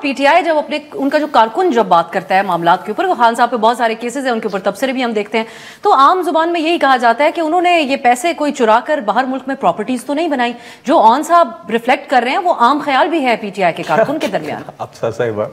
P T I جب اپنے ان کا جو کارکن جب بات کرتا ہے معاملات کے اوپر، وہ خان صاحب پہ بہت سارے کیسز ہیں، ان کے اوپر تبصرے بھی ہم دیکھتے ہیں، تو عام زبان میں یہی کہا جاتا ہے کہ انہوں نے یہ پیسے کوئی چرا کر باہر ملک میں پراپرٹیز تو نہیں بنائی. جو آن صاحب ریفلیکٹ کر رہے ہیں وہ عام خیال بھی ہے پی ٹی آئی کے کارکن کے درمیان. افسر صاحبہ،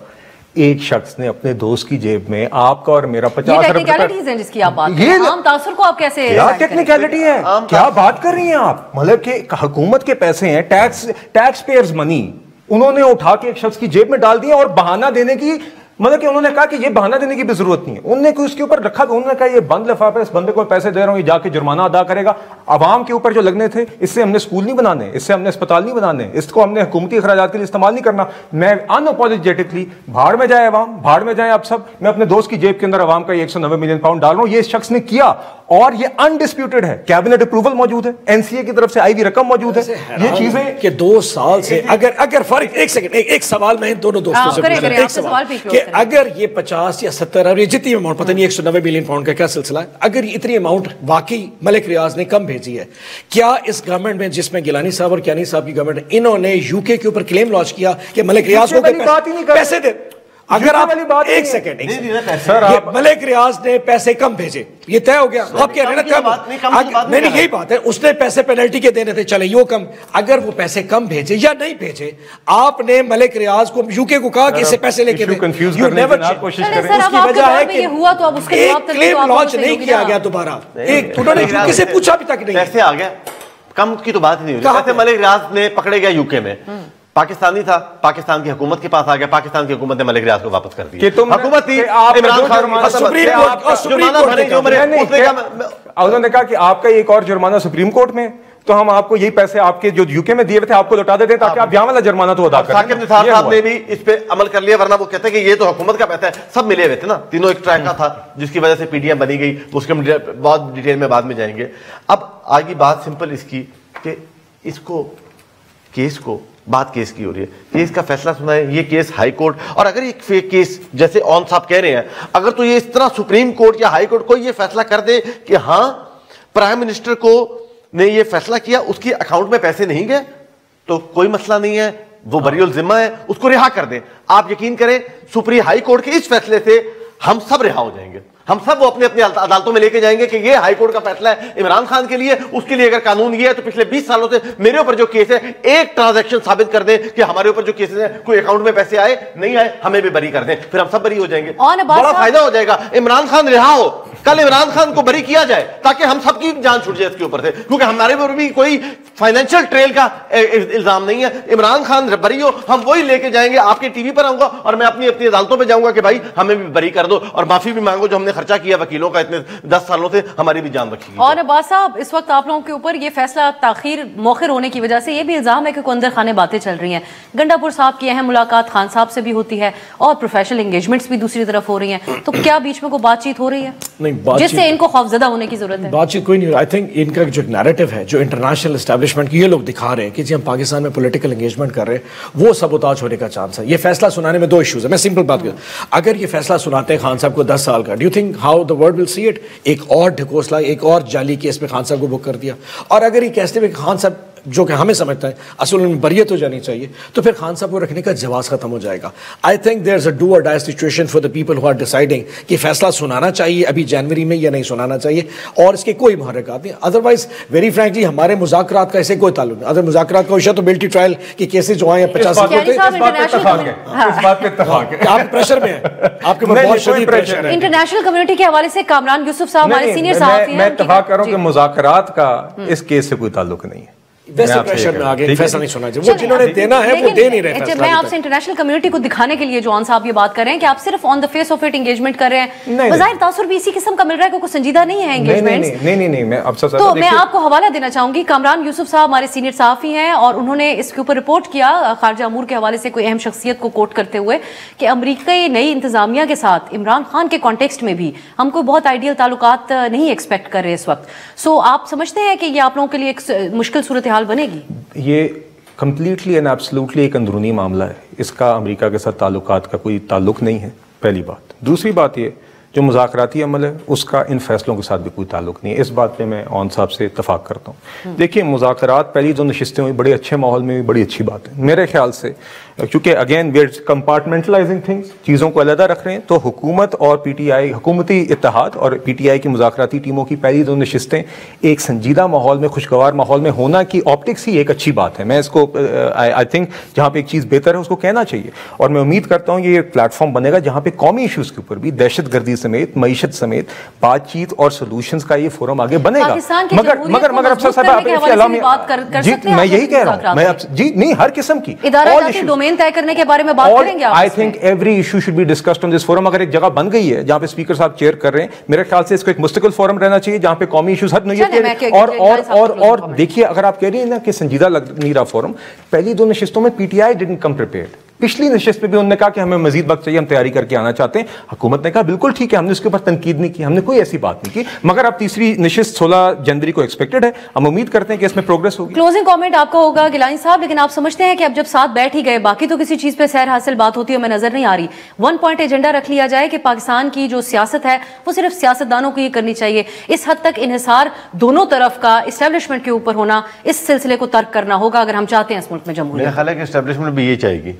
ایک شخص نے اپنے دوست کی جیب میں آپ کا اور میرا 50 روپے، ٹیکنیکلٹیز ہیں جس کی آپ بات کر رہے ہیں. عام تاثر کو آپ کیسے کیا ٹیکنیکلٹی ہے؟ کیا بات کر رہی ہیں آپ؟ مطلب کہ حکومت کے پیسے ہیں، ٹیکس پیئرز منی، انہوں نے اٹھا کے ایک شخص کی جیب میں ڈال دیا اور بہانہ دینے کی، مطلب کہ انہوں نے کہا کہ یہ بہانہ دینے کی بھی ضرورت نہیں ہے. انہوں نے کوئی اس کے اوپر رکھا کہ انہوں نے کہا یہ بند لفافہ ہے، اس بندے کو پیسے دے رہا ہوں، یہ جا کے جرمانہ ادا کرے گا. عوام کے اوپر جو لگنے تھے، اس سے ہم نے اسکول نہیں بنانے، اس سے ہم نے اسپتال نہیں بنانے، اس کو ہم نے حکومتی اخراجات کے لیے استعمال نہیں کرنا. میں اناپولوجیٹکلی بھاڑ میں جائے عوام، بھاڑ میں جائیں آپ سب، میں اپنے دوست کی جیب کے اندر عوام کا 190 ملین پاؤنڈ ڈال رہا ہوں. یہ اس شخص نے کیا اور یہ انڈسپیوٹڈ ہے، کیبنٹ اپروول موجود ہے، این سی اے کی طرف سے آئی ہوئی رقم موجود ہے. یہ چیزیں کہ 2 سال سے اگر فرق، ایک سیکنڈ، ایک سوال میں دونوں دوستوں سے پوچھ رہا ہوں کہ اگر یہ 50 یا 70 اور یہ جتنی اماؤنٹ، پتہ نہیں 190 ملین پاؤنڈ کا کیا سلسلہ ہے، اگر اتنی اماؤنٹ واقعی ملک ریاض نے کم بھیجی ہے، کیا اس گورنمنٹ میں جس میں گیلانی صاحب اور کیانی صاحب کی گورنمنٹ، انہوں نے یو کے اوپر کلیم لانچ کیا کہ ملک ریاض کو پیسے دے؟ اگر آپ ایک سیکنڈ، ملک ریاض نے پیسے کم بھیجے، یہ طے ہو گیا. آپ کہہ رہے ہیں نا نہیں، یہی بات ہے، اس نے پیسے پینلٹی کے دینے تھے، چلے یہ کم. اگر وہ پیسے کم بھیجے یا نہیں بھیجے، آپ نے ملک ریاض کو، یو کے کو کہا کہ اسے پیسے لے کے دیں. اس کی وجہ ہے کہ ایک کلیم لانچ نہیں کیا گیا دوبارہ. انہوں نے یو کے سے پوچھا بھی تک نہیں. پیسے آ گیا، کم کی تو بات ہی نہیں ہوئی. جیسے ملک ریاض نے پکڑے گیا یو کے میں، پاکستانی تھا، پاکستان کی حکومت کے پاس آ گیا، پاکستان کی حکومت نے ملک ریاض کو واپس کر دیا. حکومت تھی عمران خان، انہوں نے کہا کہ آپ کا ایک اور جرمانہ سپریم کورٹ میں، تو ہم آپ کو یہی پیسے آپ کے جو یو کے میں دیے ہوئے تھے آپ کو لوٹا دیتے تاکہ آپ یہاں والا جرمانہ تو ادا کریں. ثاقب نثار صاحب نے بھی اس پہ عمل کر لیا، ورنہ وہ کہتے ہیں کہ یہ تو حکومت کا پیسہ ہے. سب ملے ہوئے تھے نا، تینوں ایک ٹریک کا تھا جس کی وجہ سے پی ڈی ایم بنی گئی. اس کے بہت ڈیٹیل میں بعد میں جائیں گے. اب آگے بات سمپل اس کی کہ اس کو کیس کو، بات کیس کی ہو رہی ہے، کیس کا فیصلہ سنا ہے، یہ کیس ہائی کورٹ، اور اگر یہ فیک کیس جیسے اون صاحب کہہ رہے ہیں، اگر تو یہ اس طرح سپریم کورٹ یا ہائی کورٹ کوئی یہ فیصلہ کر دے کہ ہاں پرائم منسٹر کو نے یہ فیصلہ کیا، اس کی اکاؤنٹ میں پیسے نہیں گئے، تو کوئی مسئلہ نہیں ہے، وہ بری الذمہ ہے، اس کو رہا کر دیں. آپ یقین کریں سپریم ہائی کورٹ کے اس فیصلے سے ہم سب رہا ہو جائیں گے، ہم سب وہ اپنے اپنی عدالتوں میں لے کے جائیں گے کہ یہ ہائی کورٹ کا فیصلہ ہے عمران خان کے لیے. اس کے لیے اگر قانون یہ ہے تو پچھلے 20 سالوں سے میرے اوپر جو کیس ہے، ایک ٹرانزیکشن ثابت کر دیں کہ ہمارے اوپر جو کیسز ہیں کوئی اکاؤنٹ میں پیسے آئے نہیں آئے، ہمیں بھی بری کر دیں، پھر ہم سب بری ہو جائیں گے. بڑا فائدہ ہو جائے گا. عمران خان رہا ہو، کل عمران خان کو بری کیا جائے تاکہ ہم سب کی جان چھوٹ جائے اس کے اوپر سے، کیونکہ ہمارے اوپر بھی کوئی فائنینشیل ٹریل کا الزام نہیں ہے. عمران خان بری ہو، ہم وہی لے کے جائیں گے، آپ کے ٹی وی پر آؤں گا اور میں اپنی عدالتوں پہ جاؤں گا کہ بھائی ہمیں بھی بری کر دو اور معافی بھی مانگو جو ہم نے خرچہ کیا وکیلوں کا اتنے 10 سالوں سے، ہماری بھی جان رکھی. اور عباس صاحب، اس وقت آپ لوگوں کے اوپر یہ فیصلہ تاخیر مؤخر ہونے کی وجہ سے یہ بھی الزام ہے کہ اندر خانے باتیں چل رہی ہیں. گنڈاپور صاحب کی اہم ملاقات خان صاحب سے بھی ہوتی ہے اور پروفیشنل انگیجمنٹس بھی دوسری طرف ہو رہی ہیں، تو کیا بیچ میں کوئی بات چیت ہو رہی ہے جس سے ان کو خوفزدہ ہونے کی ضرورت ہے؟ بات چیت کوئی نہیں. آئی تھنک ان کا جو نیریٹو ہے، جو انٹرنیشنل اسٹیبلشمنٹ کی یہ لوگ دکھا رہے ہیں کہ جی ہم پاکستان میں پولیٹیکل انگیجمنٹ کر رہے ہیں، وہ سبوتاج ہونے کا چانس ہے. یہ فیصلہ سنانے میں 2 ایشوز ہیں. میں سمپل بات کروں، اگر یہ فیصلہ سناتے ہیں خان صاحب کو 10 سال کا، do you think how the world will see it? ایک اور ڈھکوسلا، ایک اور جعلی کیس میں خان صاحب کو بک کر دیا. اور اگر یہ کہتے ہیں کہ خان صاحب جو کہ ہمیں سمجھتا ہے اصل میں بریت ہو جانی چاہیے، تو پھر خان صاحب کو رکھنے کا جواز ختم ہو جائے گا. I think there is a do or die situation for the people who are deciding کہ فیصلہ سنانا چاہیے ابھی جنوری میں یا نہیں سنانا چاہیے، اور اس کے کوئی محرکات نہیں. ادروائز ویری فرینکلی ہمارے مذاکرات کا اسے کوئی تعلق نہیں. اگر مذاکرات کا اشیا تو ملٹی ٹرائل کے کیسز جو آئے ہیں 50 آپ پریشر میں ہیں، آپ کے بہت شدید پریشر ہے. انٹرنیشنل کمیونٹی کے حوالے سے کامران یوسف صاحب ہمارے سینئر صحافی ہیں. میں اتفاق کر رہا ہوں کہ مذاکرات کا اس کیس سے کوئی تعلق نہیں ہے. ویسے پریشر میں آگے فیصلہ نہیں سنا چاہیے، وہ جنہوں نے دینا ہے وہ دے نہیں رہے فیصلہ. میں آپ سے انٹرنیشنل کمیونٹی کو دکھانے کے لیے جو آن صاحب یہ بات کر رہے ہیں کہ آپ صرف on the face of it engagement کر رہے ہیں، بظاہر تاثر بھی اسی قسم کا مل رہا ہے کہ کوئی سنجیدہ نہیں ہے انگیجمنٹس. نہیں میں اب تو میں آپ کو حوالہ دینا چاہوں گی، کامران یوسف صاحب ہمارے سینئر صحافی ہیں اور انہوں نے اس کے اوپر رپورٹ کیا خارجہ امور کے حوالے سے کوئی اہم شخصیت کو کوٹ کرتے ہوئے کہ امریکی نئی انتظامیہ کے ساتھ عمران خان کے کانٹیکسٹ میں بھی ہم کوئی بہت آئیڈیل تعلقات نہیں ایکسپیکٹ کر رہے اس وقت. سو آپ سمجھتے ہیں کہ یہ آپ لوگوں کے لیے ایک مشکل صورتحال بنے گی؟ یہ کمپلیٹلی اینڈ ایبسلوٹلی ایک اندرونی معاملہ ہے، اس کا امریکہ کے ساتھ تعلقات کا کوئی تعلق نہیں ہے، پہلی بات. دوسری بات یہ جو مذاکراتی عمل ہے اس کا ان فیصلوں کے ساتھ بھی کوئی تعلق نہیں ہے. اس بات پہ میں اون صاحب سے اتفاق کرتا ہوں. دیکھیے مذاکرات پہلی جو نشستیں ہوئی بڑے اچھے ماحول میں بھی بڑی اچھی بات ہے. میرے خیال سے چونکہ اگین وی آر کمپارٹمنٹلائزنگ تھنگس, چیزوں کو علیحدہ رکھ رہے ہیں. تو حکومت اور پی ٹی آئی, حکومتی اتحاد اور پی ٹی آئی کی مذاکراتی ٹیموں کی پہلی 2 نشستیں ایک سنجیدہ ماحول میں, خوشگوار ماحول میں ہونا کی آپٹکس ہی ایک اچھی بات ہے. میں اس کو آئی تھنک جہاں پہ ایک چیز بہتر ہے اس کو کہنا چاہیے, اور میں امید کرتا ہوں یہ ایک پلیٹ فارم بنے گا جہاں پہ قومی ایشوز کے اوپر بھی دہشت گردی سمیت, معیشت سمیت بات چیت اور سولوشنز کا یہ فورم آگے بنے گا. مگر افسر صاحب جی میں یہی کہہ رہا ہوں, میں جی نہیں ہر قسم کی ڈومین طے کرنے کے بارے میں بات کریں گے. I think every issue should be discussed on this forum. اگر ایک جگہ بن گئی ہے جہاں پہ اسپیکر صاحب چیئر کر رہے ہیں, میرے خیال سے اس کو ایک مستقل فورم رہنا چاہیے جہاں پہ قومی ایشوز ہر نوعیت کے, اور دیکھیے اگر آپ کہہ رہی ہیں نا کہ سنجیدہ لگ نہیں رہا فورم, پہلی 2 نشستوں میں P T I didn't come prepared. پچھلی نشست پہ بھی انہوں نے کہا کہ ہمیں مزید وقت چاہیے, ہم تیاری کر کے آنا چاہتے ہیں. حکومت نے کہا بالکل ٹھیک ہے, ہم نے اس کے اوپر تنقید نہیں کی, ہم نے کوئی ایسی بات نہیں کی. مگر اب تیسری نشست 16 جنوری کو ایکسپیکٹڈ ہے, ہم امید کرتے ہیں کہ اس میں پروگرس ہوگی. کلوزنگ کامنٹ آپ کا ہوگا گیلانی صاحب, لیکن آپ سمجھتے ہیں کہ اب جب ساتھ بیٹھ ہی گئے, باقی تو کسی چیز پہ سیر حاصل بات ہوتی ہے ہمیں نظر نہیں آ رہی, 1 پوائنٹ ایجنڈا رکھ لیا جائے کہ پاکستان کی جو سیاست ہے وہ صرف سیاستدانوں کو یہ کرنی چاہیے. اس حد تک انحصار دونوں طرف کا اسٹیبلشمنٹ کے اوپر ہونا, اس سلسلے کو ترک کرنا ہوگا اگر ہم چاہتے ہیں اس ملک میں جمہوریت. میرا خیال ہے کہ اسٹیبلشمنٹ بھی یہ چاہے گی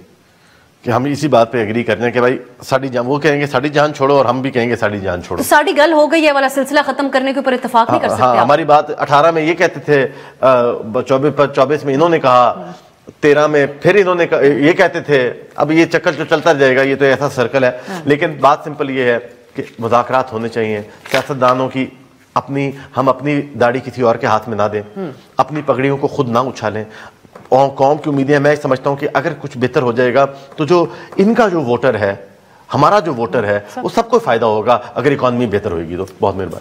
کہ ہم اسی بات پہ ایگری کرنے کہ بھائی ساڑی جان, وہ کہیں گے ساڑی جان چھوڑو اور ہم بھی کہیں گے ساڑی جان چھوڑو. تو ساڑی گل ہو گئی ہے والا سلسلہ ختم کرنے کے اوپر اتفاق نہیں کر سکتے. ہاں ہماری بات 18 میں یہ کہتے تھے, 24 میں انہوں نے کہا, 13 میں پھر انہوں نے یہ کہتے تھے. اب یہ چکر جو چلتا جائے گا, یہ تو ایسا سرکل ہے. لیکن بات سمپل یہ ہے کہ مذاکرات ہونے چاہیے. سیاستدانوں کی ہم اپنی داڑھی کسی اور کے ہاتھ میں نہ دیں, اپنی پگڑیوں کو خود نہ اچھالیں. اور قوم کی امیدیں, میں سمجھتا ہوں کہ اگر کچھ بہتر ہو جائے گا تو جو ان کا جو ووٹر ہے, ہمارا جو ووٹر ہے, وہ سب کو فائدہ ہوگا اگر اکانومی بہتر ہوئے گی. تو بہت مہربانی.